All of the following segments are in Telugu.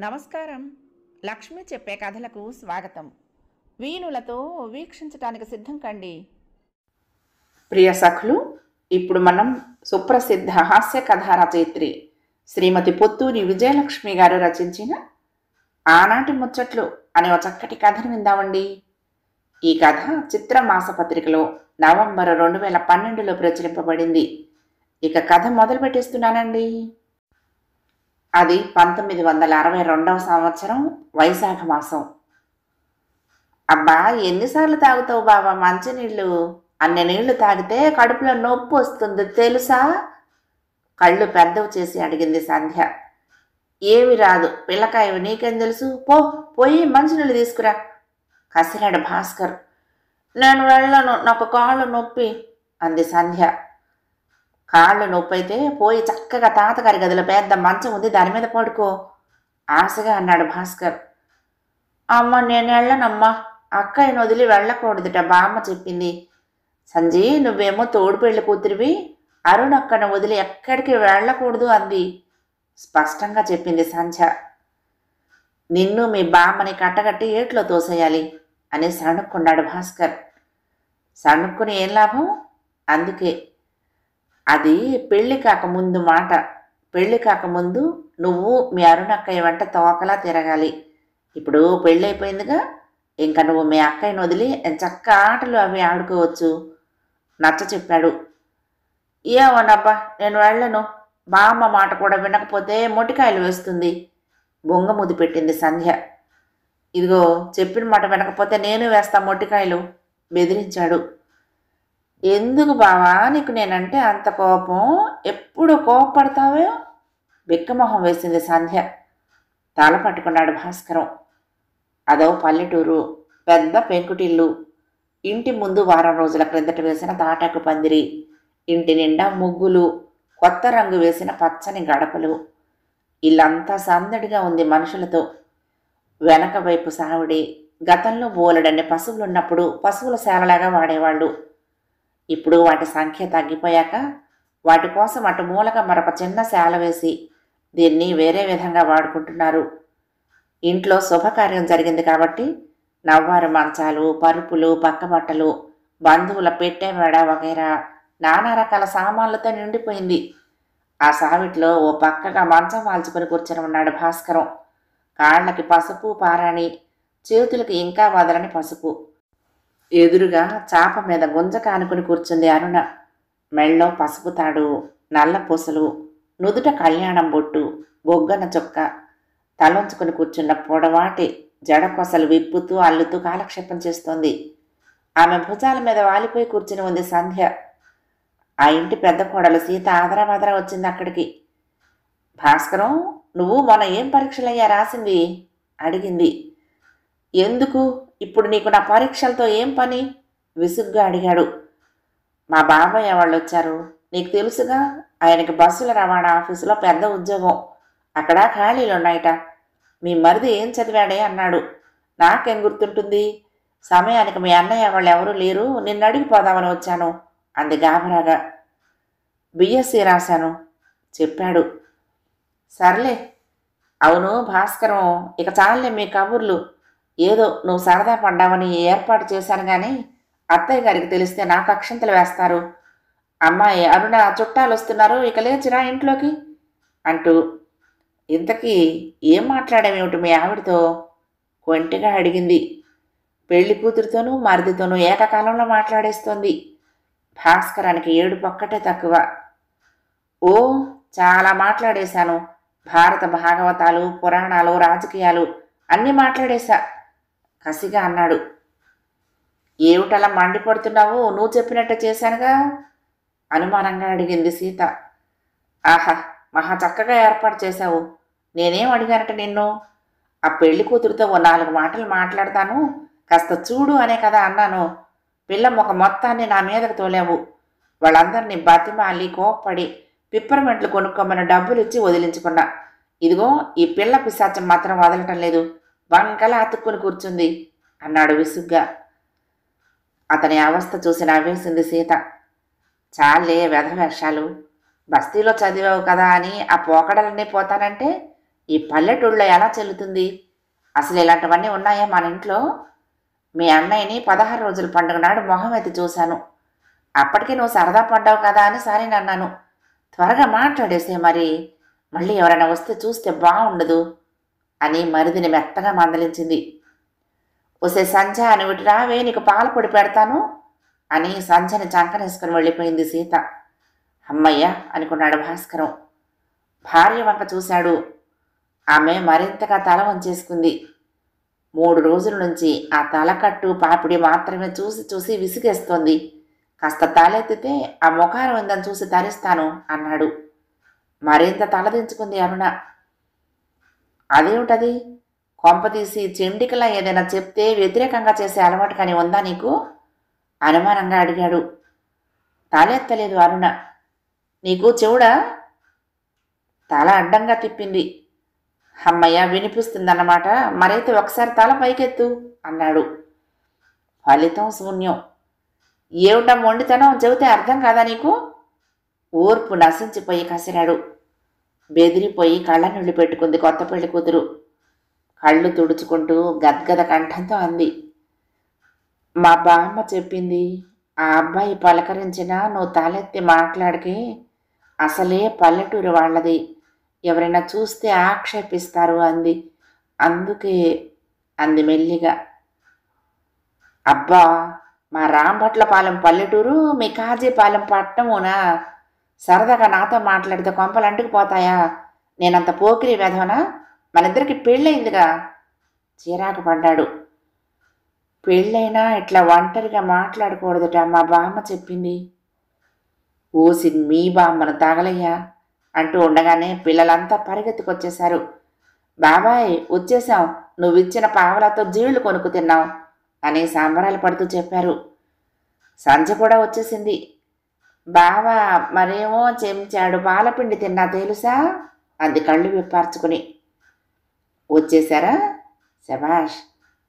నమస్కారం. లక్ష్మి చెప్పే కథలకు స్వాగతం. వీణులతో వీక్షించటానికి సిద్ధం కండి. ప్రియ సఖులు, ఇప్పుడు మనం సుప్రసిద్ధ హాస్య కథా రచయిత్రి శ్రీమతి పొత్తూరి విజయలక్ష్మి గారు రచించిన ఆనాటి ముచ్చట్లు అనే ఒక చక్కటి కథను విందామండి. ఈ కథ చిత్ర మాసపత్రికలో నవంబర్ 2012లో ప్రచురింపబడింది. ఇక కథ మొదలు పెట్టేస్తున్నానండి. అది 1962 సంవత్సరం వైశాఖ మాసం. అబ్బా, ఎన్నిసార్లు తాగుతావు బాబా మంచినీళ్ళు? అన్ని నీళ్లు తాగితే కడుపులో నొప్పి వస్తుంది తెలుసా? కళ్ళు పెద్దవి చేసి అడిగింది సంధ్య. ఏమి రాదు పిల్లకాయవి, నీకేం తెలుసు? పోయి మంచినీళ్ళు తీసుకురా కసిరాడు భాస్కర్. నేను వెళ్ళను, నాకు కాళ్ళు నొప్పి అంది సంధ్య. కాళ్ళు నొప్పి అయితే పోయి చక్కగా తాతగారి గదిలో పెద్ద మంచం ఉంది, దాని మీద పడుకో ఆశగా అన్నాడు భాస్కర్. అమ్మ నేను వెళ్ళనమ్మా, అక్కయ్యను వదిలి వెళ్ళకూడదుట బామ్మ చెప్పింది. సంజీ, నువ్వేమో తోడు పెళ్లి కూతురివి, అరుణ్ అక్కను వదిలి ఎక్కడికి వెళ్ళకూడదు అంది స్పష్టంగా చెప్పింది సంధ్య. నిన్ను మీ బామ్మని కట్టగట్టి ఏట్లో తోసేయాలి అని సణుక్కున్నాడు భాస్కర్. సణుక్కుని ఏం లాభం? అందుకే అది పెళ్లి కాకముందు మాట. పెళ్లి కాకముందు నువ్వు మీ అరుణక్కయ్య వెంట తోకలా తిరగాలి. ఇప్పుడు పెళ్ళి అయిపోయిందిగా, ఇంకా నువ్వు మీ అక్కయ్యను వదిలి చక్క ఆటలు అవి ఆడుకోవచ్చు నచ్చ చెప్పాడు. ఏమోనబ్బా, నేను వెళ్ళను, బామ్మ మాట కూడా వినకపోతే మొటికాయలు వేస్తుంది బొంగముది పెట్టింది సంధ్య. ఇదిగో చెప్పిన మాట వినకపోతే నేను వేస్తా మొటికాయలు బెదిరించాడు. ఎందుకు బావా నీకు నేనంటే అంత కోపం? ఎప్పుడు కోపపడతావో? బిక్కమొహం వేసింది సంధ్య. తల పట్టుకున్నాడు భాస్కరం. అదో పల్లెటూరు, పెద్ద పెంకుటిల్లు. ఇంటి ముందు వారం రోజుల క్రిందట వేసిన తాటాకు పందిరి, ఇంటి నిండా ముగ్గులు, కొత్త రంగు వేసిన పచ్చని గడపలు. ఇల్లంతా సందడిగా ఉంది మనుషులతో. వెనక వైపు సావిడి. గతంలో బోలెడన్ని పశువులున్నప్పుడు పశువుల శాలలాగా వాడేవాళ్ళు. ఇప్పుడు వాటి సంఖ్య తగ్గిపోయాక వాటి కోసం అటు మూలగా మరొక చిన్న శాల వేసి దీన్ని వేరే విధంగా వాడుకుంటున్నారు. ఇంట్లో శుభకార్యం జరిగింది కాబట్టి నవ్వారు మంచాలు, పరుపులు, పక్కబట్టలు, బంధువుల పెట్టె మెడ వగైరా నానా రకాల సామాన్లతో నిండిపోయింది. ఆ సావిట్లో ఓ పక్కగా మంచం వాల్చుకొని కూర్చొని ఉన్నాడు భాస్కరం. కాళ్ళకి పసుపు పారాణి, చేతులకి ఇంకా వదలని పసుపు. ఎదురుగా చాప మీద గుంజ కానుకుని కూర్చుంది అరుణ. మెళ్ళో పసుపు తాడు, నల్ల పూసలు, నుదుట కళ్యాణం బొట్టు, బొగ్గన చొక్క. తలొంచుకుని కూర్చున్న పొడవాటి జడకొసలు విప్పుతూ అల్లుతూ కాలక్షేపం చేస్తోంది. ఆమె భుజాల మీద వాలిపోయి కూర్చుని ఉంది సంధ్య. ఆ ఇంటి పెద్ద కోడలు సీత ఆదరాబాదరా వచ్చింది అక్కడికి. భాస్కరం, నువ్వు మొన్న ఏం పరీక్షలయ్యా రాసింది అడిగింది. ఎందుకు ఇప్పుడు నీకు నా పరీక్షలతో ఏం పని? విసుగ్గా అడిగాడు. మా బాబాయ్ వాళ్ళు వచ్చారు, నీకు తెలుసుగా, ఆయనకి బస్సుల రవాణా ఆఫీసులో పెద్ద ఉద్యోగం, అక్కడ ఖాళీలున్నాయట. మీ మరిది ఏం చదివాడే అన్నాడు. నాకేం గుర్తుంటుంది, సమయానికి మీ అన్నయ్య వాళ్ళు ఎవరూ లేరు, నిన్ను అడిగిపోదామని వచ్చాను అంది గాబరాగా. బిఎస్సి రాశాను చెప్పాడు. సర్లే. అవును భాస్కరం, ఇక చాలే మీ కబుర్లు. ఏదో నువ్వు సరదా పడ్డావని ఏర్పాటు చేశాను కానీ అత్తయ్య గారికి తెలిస్తే నాకు అక్షంతలు వేస్తారు. అమ్మాయి అరుణ చుట్టాలు వస్తున్నారు, ఇక లేచిరా ఇంట్లోకి అంటూ. ఇంతకీ ఏం మాట్లాడేమిటి మీ ఆవిడతో? కొంటిగా అడిగింది. పెళ్లి కూతురితోనూ మరిదితోనూ ఏకకాలంలో మాట్లాడేస్తోంది. భాస్కరానికి ఏడుపు ఒక్కటే తక్కువ. ఓ, చాలా మాట్లాడేశాను. భారత భాగవతాలు, పురాణాలు, రాజకీయాలు అన్నీ మాట్లాడేశా కసిగా అన్నాడు. ఏమిటలా మండిపడుతున్నావు? నువ్వు చెప్పినట్టే చేశానుగా అనుమానంగా అడిగింది సీత. ఆహా, మహా చక్కగా ఏర్పాటు చేశావు. నేనేం అడిగానట నిన్ను? ఆ పెళ్లి కూతురితో ఓ 4 మాటలు మాట్లాడతాను, కాస్త చూడు అనే కదా అన్నాను. పిల్ల ఒక మొత్తాన్ని నా మీదకు తోలావు. వాళ్ళందరినీ బతిమాలి కోప్పడి పిప్పర్మెంట్లు కొనుక్కోమని డబ్బులు ఇచ్చి వదిలించుకున్నా. ఇదిగో ఈ పిల్ల పిశాచం మాత్రం వదలటం లేదు, వంకలా అతుక్కుని కూర్చుంది అన్నాడు విసుగ్గా. అతని అవస్థ చూసి నవ్వేసింది సీత. చాలే వెధవేషాలు, బస్తీలో చదివావు కదా అని ఆ పోకడలన్నీ పోతానంటే ఈ పల్లెటూళ్ళలో ఎలా చెల్లుతుంది? అసలు ఇలాంటివన్నీ ఉన్నాయా మన ఇంట్లో? మీ అన్నయ్యని 16 రోజుల పండుగ నాడు మొహం ఎత్తి చూశాను. అప్పటికి నువ్వు సరదా పడ్డావు కదా అని సరే అన్నాను. త్వరగా మాట్లాడేసే మరి, మళ్ళీ ఎవరైనా వస్తే చూస్తే బాగుండదు అని మరిదిని మెత్తగా మందలించింది. ఒసే సంధ్య అని విటిరావే, నీకు పాల పొడి పెడతాను అని సంధ్యని చంకనేసుకుని వెళ్ళిపోయింది సీత. అమ్మయ్య అనుకున్నాడు భాస్కరం. భార్య వంక చూశాడు. ఆమె మరింతగా తల వంచేసుకుంది. 3 రోజుల నుంచి ఆ తలకట్టు పాపిడి మాత్రమే చూసి చూసి విసిగేస్తోంది. కాస్త తలెత్తితే ఆ ముఖారం ఉందని చూసి తరిస్తాను అన్నాడు. మరింత తలదించుకుంది అరుణ. అదేమిటది? కొంపతీసి చెండికలా ఏదైనా చెప్తే వ్యతిరేకంగా చేసే అలవాటు కానీ ఉందా నీకు? అనుమానంగా అడిగాడు. తలెత్తలేదు అరుణ. నీకు చెవుడా? తల అడ్డంగా తిప్పింది. అమ్మయ్య, వినిపిస్తుందన్నమాట. మరైతే ఒకసారి తల పైకెత్తు అన్నాడు. ఫలితం శూన్యం. ఏమిటా మొండితనం, చెబితే అర్థం కాదా నీకు? ఓర్పు నశించిపోయి కసిరాడు. బెదిరిపోయి కళ్ళ నీళ్లు పెట్టుకుంది కొత్త పెళ్లి కూతురు. కళ్ళు తుడుచుకుంటూ గద్గద కంఠంతో అంది. మా బామ్మ చెప్పింది, ఆ అబ్బాయి పలకరించినా నువ్వు తలెత్తి మాట్లాడికి, అసలే పల్లెటూరు వాళ్ళది, ఎవరైనా చూస్తే ఆక్షేపిస్తారు అంది. అందుకే అంది మెల్లిగా. అబ్బా, మా రాంభట్లపాలెం పల్లెటూరు, మీ కాజీపాలెం పట్టణమునా? సరదాగా నాతో మాట్లాడితే కొంపలు అంటుకుపోతాయా? నేనంత పోకిరి వెధవనా? మనిద్దరికి పెళ్ళయిందిగా. చిరాకు పడ్డాడు. పెళ్ళైనా ఇట్లా ఒంటరిగా మాట్లాడకూడదుట మా బామ్మ చెప్పింది. ఓసి మీ బామ్మను తగలయ్యా అంటూ ఉండగానే పిల్లలంతా పరిగెత్తుకొచ్చేశారు. బాబాయ్ వచ్చేశాం, నువ్విచ్చిన పావలాతో జీళ్లు కొనుక్కు తిన్నాం అని సంబరాలు పడుతూ చెప్పారు. సంజ కూడా వచ్చేసింది. బావా మరేమో చెంచాడు పాలపిండి తిన్నా తెలుసా అంది కళ్ళు విప్పార్చుకుని. వచ్చేశారా? శభాష్.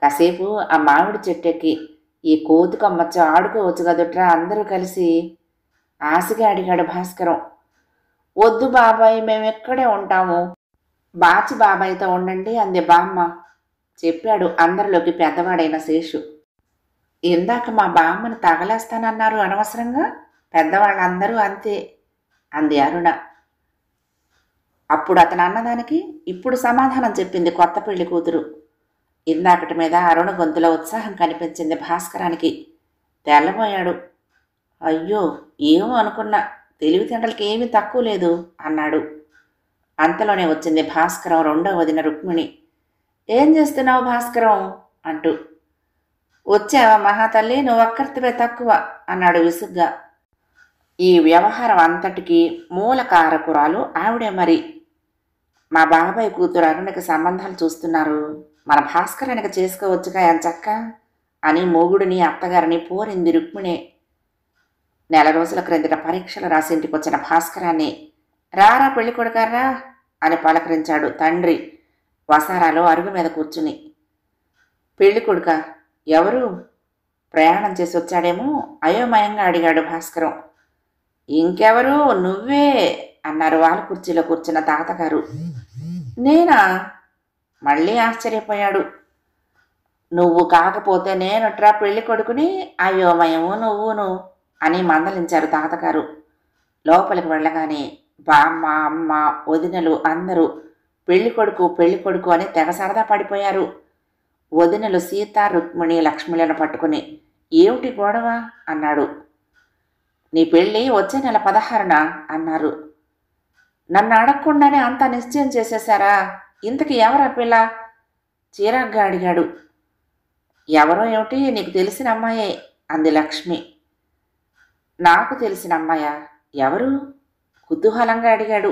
కాసేపు ఆ మామిడి చెట్టెక్కి ఈ కోతుకమ్మచ్చ ఆడుకోవచ్చు కదుట్రా అందరూ కలిసి ఆశగా అడిగాడు భాస్కరం. వద్దు బాబాయ్, మేమెక్కడే ఉంటాము, బాచి బాబాయ్తో ఉండండి అంది బామ్మ. చెప్పాడు అందరిలోకి పెద్దవాడైన శేషు. ఇందాక మా బామ్మను తగలేస్తానన్నారు అనవసరంగా, పెద్దవాళ్ళందరూ అంతే అంది అరుణ. అప్పుడు అతను అన్నదానికి ఇప్పుడు సమాధానం చెప్పింది కొత్త పెళ్లి కూతురు. ఇందాకటి మీద అరుణ గొంతులో ఉత్సాహం కనిపించింది భాస్కరానికి. తెల్లబోయాడు. అయ్యో, ఏమో అనుకున్నా, తెలివితేటలకి ఏమీ తక్కువ లేదు అన్నాడు. అంతలోనే వచ్చింది భాస్కరం రెండో వదిన రుక్మిణి. ఏం చేస్తున్నావు భాస్కరం అంటూ. వచ్చావా మహాతల్లి, నువ్వు ఒక్కరితివే తక్కువ అన్నాడు విసుగ్గా. ఈ వ్యవహారం అంతటికీ మూల కారకురాలు ఆవిడే మరి. మా బాబాయ్ కూతురు అరుణకి సంబంధాలు చూస్తున్నారు, మన భాస్కరానికి చేసుకోవచ్చుగా ఎంచక్క అని మొగుడిని అత్తగారిని పోరింది రుక్మిణే. 4 రోజుల క్రిందట పరీక్షలు రాసి ఇంటికి వచ్చిన భాస్కరాన్ని రారా పెళ్లి కొడుకారా అని పలకరించాడు తండ్రి వసారాలో అరుగు మీద కూర్చుని. పెళ్లి కొడుక ఎవరు? ప్రయాణం చేసి వచ్చాడేమో అయోమయంగా అడిగాడు భాస్కరం. ఇంకెవరు, నువ్వే అన్నారు వాళ్ళ కుర్చీలో కూర్చున్న తాతగారు. నేనా? మళ్ళీ ఆశ్చర్యపోయాడు. నువ్వు కాకపోతే నేనుట్రా పెళ్లి కొడుకుని, అయోమయము నువ్వును అని మందలించారు తాతగారు. లోపలికి వెళ్ళగానే బామ్మ, అమ్మ, వదినలు అందరూ పెళ్లి కొడుకు అని తెగ సరదా పడిపోయారు. వదినలు సీత, రుక్మిణి, లక్ష్మిలను పట్టుకుని ఏమిటి గొడవ అన్నాడు. నీ పెళ్ళి వచ్చే నెల 16న అన్నారు. నన్ను అడగకుండానే అంతా నిశ్చయం చేసేశారా? ఇంతకీ ఎవరా పిల్ల? చీరాగ్గా అడిగాడు. ఎవరో ఏమిటి, నీకు తెలిసిన అమ్మాయే అంది లక్ష్మి. నాకు తెలిసిన అమ్మాయా? ఎవరు? కుతూహలంగా అడిగాడు.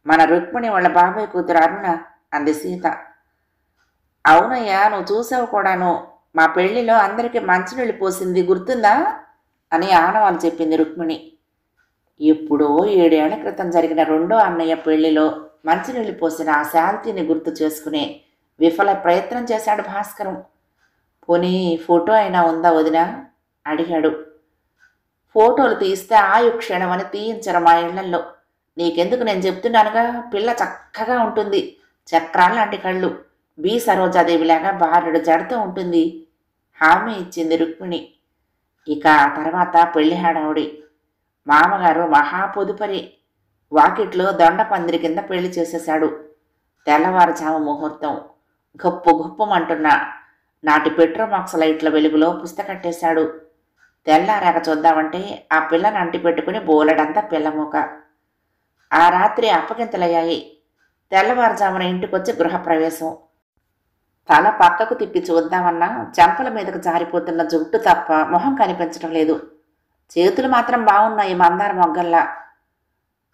మన రుక్మిణి వాళ్ళ బాబాయ్ కూతురు అరుణ అంది సీత. అవునయ్యా, నువ్వు చూసావు కూడాను, మా పెళ్లిలో అందరికీ మంచినీళ్ళు పోసింది గుర్తుందా అని ఆనవాలు చెప్పింది రుక్మిణి. ఎప్పుడో 7 ఏళ్ల క్రితం జరిగిన రెండో అన్నయ్య పెళ్లిలో మంచినీళ్ళు పోసిన ఆ శాంతిని గుర్తు చేసుకునే విఫల ప్రయత్నం చేశాడు భాస్కరం. పోనీ ఫోటో అయినా ఉందా వదినా అడిగాడు. ఫోటోలు తీస్తే ఆయుక్షణం అని తీయించరు మా ఇళ్లల్లో. నీకెందుకు, నేను చెప్తున్నానుగా, పిల్ల చక్కగా ఉంటుంది. చక్రాల లాంటి కళ్ళు, బి సరోజాదేవిలాగా బారెడు జడతో ఉంటుంది హామీ ఇచ్చింది రుక్మిణి. ఇక ఆ తర్వాత పెళ్లి హడావుడి. మామగారు మహా పొదుపరి. వాకిట్లో దొండ పందిరి కింద పెళ్లి చేసేశాడు. తెల్లవారుజాము ముహూర్తం. గొప్పు గొప్పమంటున్న నాటి పెట్రోమాక్స్ లైట్ల వెలుగులో పుస్తకట్టేశాడు. తెల్లారాక చూద్దామంటే ఆ పిల్లని అంటి పెట్టుకుని బోలెడంతా పిల్లమూక. ఆ రాత్రి అప్పగింతలయ్యాయి. తెల్లవారుజామున ఇంటికొచ్చి గృహప్రవేశం. తల పక్కకు తిప్పి చూద్దామన్నా చెంపల మీదకు జారిపోతున్న జుట్టు తప్ప మొహం కనిపించడం లేదు. చేతులు మాత్రం బాగున్నాయి మందార మొగ్గల్లా.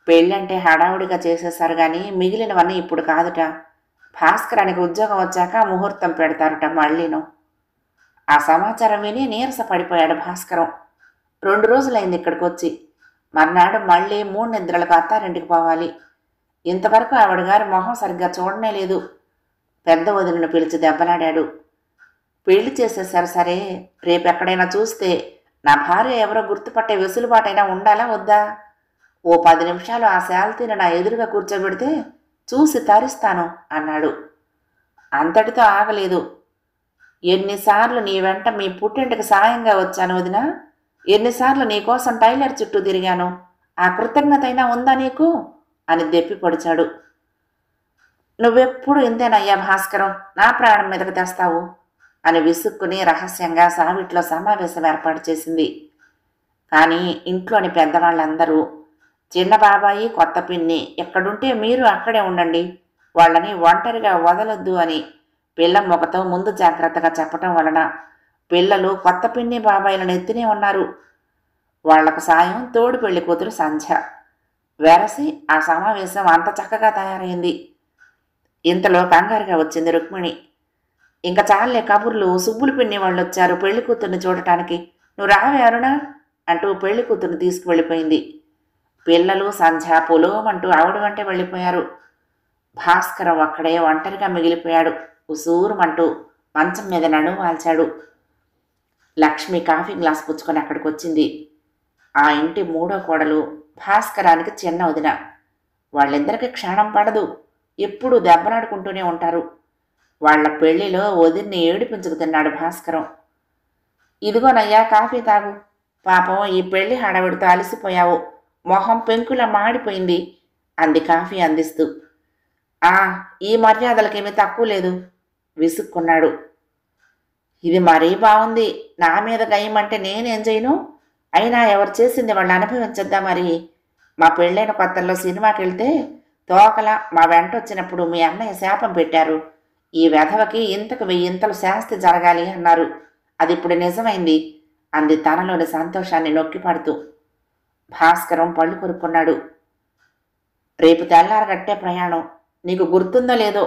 పెళ్ళంటే హడావుడిగా చేసేశారు గాని మిగిలినవన్నీ ఇప్పుడు కాదుట. భాస్కరానికి ఉద్యోగం వచ్చాక ముహూర్తం పెడతారుట మళ్ళీను. ఆ సమాచారం విని నీరస పడిపోయాడు భాస్కరం. 2 రోజులైంది ఇక్కడికి వచ్చి. మర్నాడు మళ్ళీ 3 నిద్రలకు అత్తారింటికి పోవాలి. ఇంతవరకు ఆవిడగారి మొహం సరిగ్గా చూడనే లేదు. పెద్ద వదిలిని పిలిచి దెబ్బలాడాడు. పెళ్లి చేసేశారు సరే, రేపెక్కడైనా చూస్తే నా భార్య ఎవరో గుర్తుపట్టే వెసులుబాటైనా ఉండాలా వద్దా? ఓ 10 నిమిషాలు ఆ శాల్తీని నా ఎదురుగా కూర్చోబెడితే చూసి తరిస్తాను అన్నాడు. అంతటితో ఆగలేదు. ఎన్నిసార్లు నీ వెంట మీ పుట్టింటికి సాయంగా వచ్చాను వదినా, ఎన్నిసార్లు నీకోసం టైలర్ చుట్టూ తిరిగాను, ఆ కృతజ్ఞత అయినా ఉందా నీకు అని దెప్పి పొడిచాడు. నువ్వెప్పుడు ఇంతేనయ్యా భాస్కరం, నా ప్రాణం మీదకు తెస్తావు అని విసుక్కుని రహస్యంగా సావిట్లో సమావేశం ఏర్పాటు చేసింది. కానీ ఇంట్లోని పెద్దవాళ్ళందరూ, చిన్న బాబాయి కొత్త పిన్ని ఎక్కడుంటే మీరు అక్కడే ఉండండి, వాళ్ళని ఒంటరిగా వదలొద్దు అని పిల్ల మొగతో ముందు జాగ్రత్తగా చెప్పటం వలన పిల్లలు కొత్త పిన్ని బాబాయిలను ఎత్తినే ఉన్నారు. వాళ్లకు సాయం తోడు పెళ్లి కూతురు సంధ్య. వెరసి ఆ సమావేశం అంత చక్కగా తయారైంది. ఇంతలో కంగారుగా వచ్చింది రుక్మిణి. ఇంకా చాలే కబుర్లు, సుబ్బులు పిన్ని వాళ్ళు వచ్చారు పెళ్లి కూతుర్ని చూడటానికి, నువ్వు రావే అరుణ అంటూ పెళ్లి కూతుర్ని తీసుకువెళ్ళిపోయింది. పిల్లలు సంధ్య పొలోమంటూ ఆవిడ వెంటే వెళ్ళిపోయారు. భాస్కరం అక్కడే ఒంటరిగా మిగిలిపోయాడు. ఉసూరుమంటూ మంచం మీద నడుము వాల్చాడు. లక్ష్మి కాఫీ గ్లాస్ పుచ్చుకొని అక్కడికి వచ్చింది. ఆ ఇంటి 3వ కోడలు, భాస్కరానికి చిన్న వదిన. వాళ్ళిద్దరికి క్షణం పడదు. ఎప్పుడూ దెబ్బలాడుకుంటూనే ఉంటారు. వాళ్ల పెళ్లిలో వదిన్ని ఏడిపించుకు తిన్నాడు భాస్కరం. ఇదిగోనయ్యా కాఫీ తాగు, పాపం ఈ పెళ్లి హడావిడితో అలసిపోయావు, మొహం పెంకులా మాడిపోయింది అంది కాఫీ అందిస్తూ. ఈ మర్యాదలకేమీ తక్కువ లేదు విసుక్కున్నాడు. ఇది మరీ బాగుంది, నా మీద గయ్యమంటే నేనేం చేయను? అయినా ఎవరు చేసింది వాళ్ళు అనుభవించద్దా మరి? మా పెళ్ళైన కొత్తల్లో సినిమాకి వెళ్తే తోకలా మా వెంట వచ్చినప్పుడు మీ అన్నయ్య శాపం పెట్టారు, ఈ వెధవకి ఇంతకు 1000 ఇంతలు శాస్తి జరగాలి అన్నారు. అది ఇప్పుడు నిజమైంది అంది తనలోని సంతోషాన్ని నొక్కిపడుతూ. భాస్కరం పళ్ళు కొరుక్కున్నాడు. రేపు తెల్లారగట్టే ప్రయాణం. నీకు గుర్తుందో లేదో,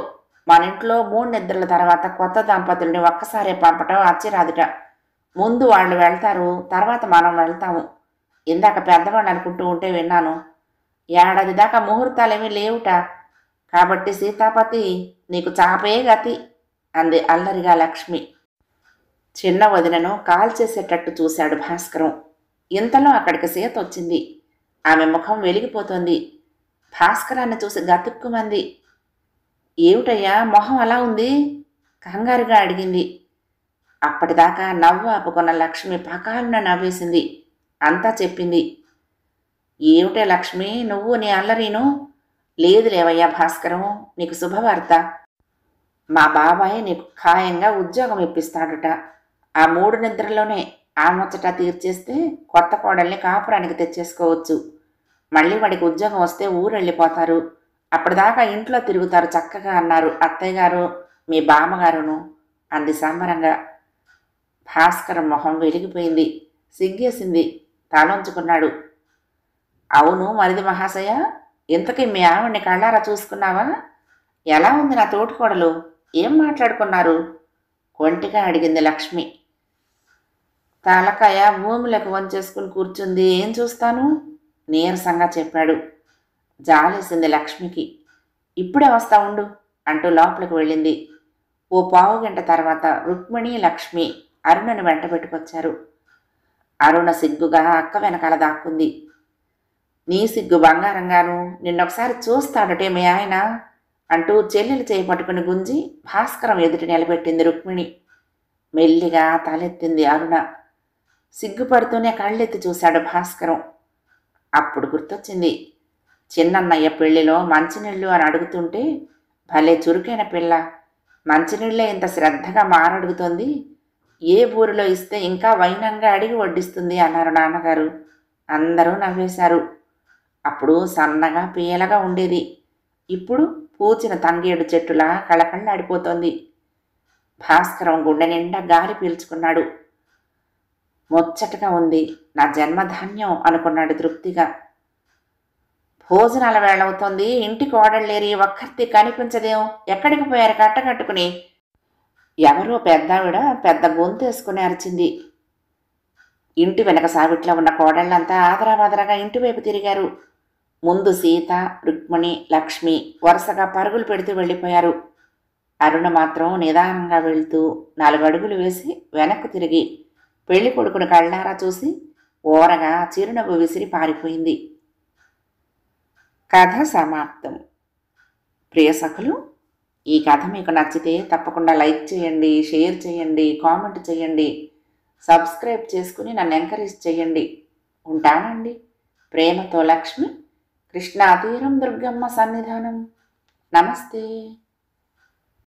మన ఇంట్లో 3 నిద్రల తర్వాత కొత్త దంపతుల్ని ఒక్కసారే పంపటం అచ్చిరాదుట. ముందు వాళ్ళు వెళ్తారు, తర్వాత మనం వెళ్తాము. ఇందాక పెద్దవాళ్ళు అనుకుంటూ ఉంటే విన్నాను. ఏడాది దాకా ముహూర్తాలేమీ లేవుట. కాబట్టి సీతాపతి నీకు చాపే గతి అంది అల్లరిగా లక్ష్మి. చిన్న వదినను కాల్చేసేటట్టు చూశాడు భాస్కరం. ఇంతలో అక్కడికి సీత వచ్చింది. ఆమె ముఖం వెలిగిపోతోంది. భాస్కరాన్ని చూసి గతుక్కుమంది. ఏమిటయ్యా మొహం అలా ఉంది కంగారుగా అడిగింది. అప్పటిదాకా నవ్వు ఆపుకున్న లక్ష్మి పకాలున నవ్వేసింది. అంతా చెప్పింది. ఏమిటే లక్ష్మి, నువ్వు నీ అల్లరీను? లేదు లేవయ్యా భాస్కరం, నీకు శుభవార్త. మా బాబాయ్ నీకు ఖాయంగా ఉద్యోగం ఇప్పిస్తాడుట. ఆ 3 నిద్రలోనే ఆ ముచ్చట తీర్చేస్తే కొత్త కోడల్ని కాపురానికి తెచ్చేసుకోవచ్చు. మళ్ళీ వాడికి ఉద్యోగం వస్తే ఊరెళ్ళిపోతారు. అప్పటిదాకా ఇంట్లో తిరుగుతారు చక్కగా అన్నారు అత్తయ్య గారు, మీ బామ్మగారును అంది సంబరంగా. భాస్కరం మొహం వెలిగిపోయింది. సిగ్గేసింది. తలంచుకున్నాడు. అవును మరిది మహాశయ, ఇంతకీ మీ ఆవిడ్ని కళ్ళారా చూసుకున్నావా? ఎలా ఉంది నా తోటికోడలు? ఏం మాట్లాడుకున్నారు? కొంటిగా అడిగింది లక్ష్మి. తలకాయ భూమిలోకి వంచేసుకుని కూర్చుంది, ఏం చూస్తాను నీరసంగా చెప్పాడు. జాలేసింది లక్ష్మికి. ఇప్పుడే వస్తా ఉండు అంటూ లోపలికి వెళ్ళింది. ఓ 15 గంట తర్వాత రుక్మిణి, లక్ష్మి అరుణను వెంట పెట్టుకొచ్చారు. అరుణ సిగ్గుగా అక్క వెనకాల దాక్కుంది. నీ సిగ్గు బంగారంగాను, నిన్నొకసారి చూస్తాడటే మీ ఆయన అంటూ చెల్లెలు చేయి పట్టుకుని గుంజి భాస్కరం ఎదుటి నిలబెట్టింది రుక్మిణి. మెల్లిగా తలెత్తింది అరుణ. సిగ్గుపడుతూనే కళ్ళెత్తి చూశాడు భాస్కరం. అప్పుడు గుర్తొచ్చింది, చిన్నన్నయ్య పెళ్లిలో మంచినీళ్ళు అని అడుగుతుంటే, భలే చురుకైన పిల్ల, మంచినీళ్ళే ఇంత శ్రద్ధగా మారడుగుతోంది, ఏ ఊరిలో ఇస్తే ఇంకా వైనంగా అడిగి వడ్డిస్తుంది అన్నారు నాన్నగారు. అందరూ నవ్వేశారు. అప్పుడు సన్నగా పీలగా ఉండేది, ఇప్పుడు పూచిన తంగేడు చెట్టులా కళకళ్ళాడిపోతోంది. భాస్కరం గుండె నిండా గాలి పీల్చుకున్నాడు. ముచ్చటగా ఉంది, నా జన్మధాన్యం అనుకున్నాడు తృప్తిగా. భోజనాల వేళవుతోంది, ఇంటి కోడళ్ళేరి ఒక్కర్తి కనిపించదేం, ఎక్కడికి పోయారు కట్టకట్టుకుని? ఎవరో పెద్దావిడ పెద్ద గొంతేసుకుని అరిచింది. ఇంటి వెనక సావిట్లో ఉన్న కోడళ్ళంతా ఆదరాబాదరాగా ఇంటివైపు తిరిగారు. ముందు సీత, రుక్మిణి, లక్ష్మి వరుసగా పరుగులు పెడుతూ వెళ్ళిపోయారు. అరుణ మాత్రం నిదానంగా వెళ్తూ 4 అడుగులు వేసి వెనక్కు తిరిగి పెళ్లి కొడుకును కళ్ళారా చూసి ఓరగా చిరునవ్వు విసిరి పారిపోయింది. కథ సమాప్తం. ప్రియ సఖులు, ఈ కథ మీకు నచ్చితే తప్పకుండా లైక్ చేయండి, షేర్ చేయండి, కామెంట్ చేయండి, సబ్స్క్రైబ్ చేసుకుని నన్ను ఎంకరేజ్ చేయండి. ఉంటానండి. ప్రేమతో లక్ష్మి, కృష్ణా తీరం దుర్గమ్మ సన్నిధానం. నమస్తే.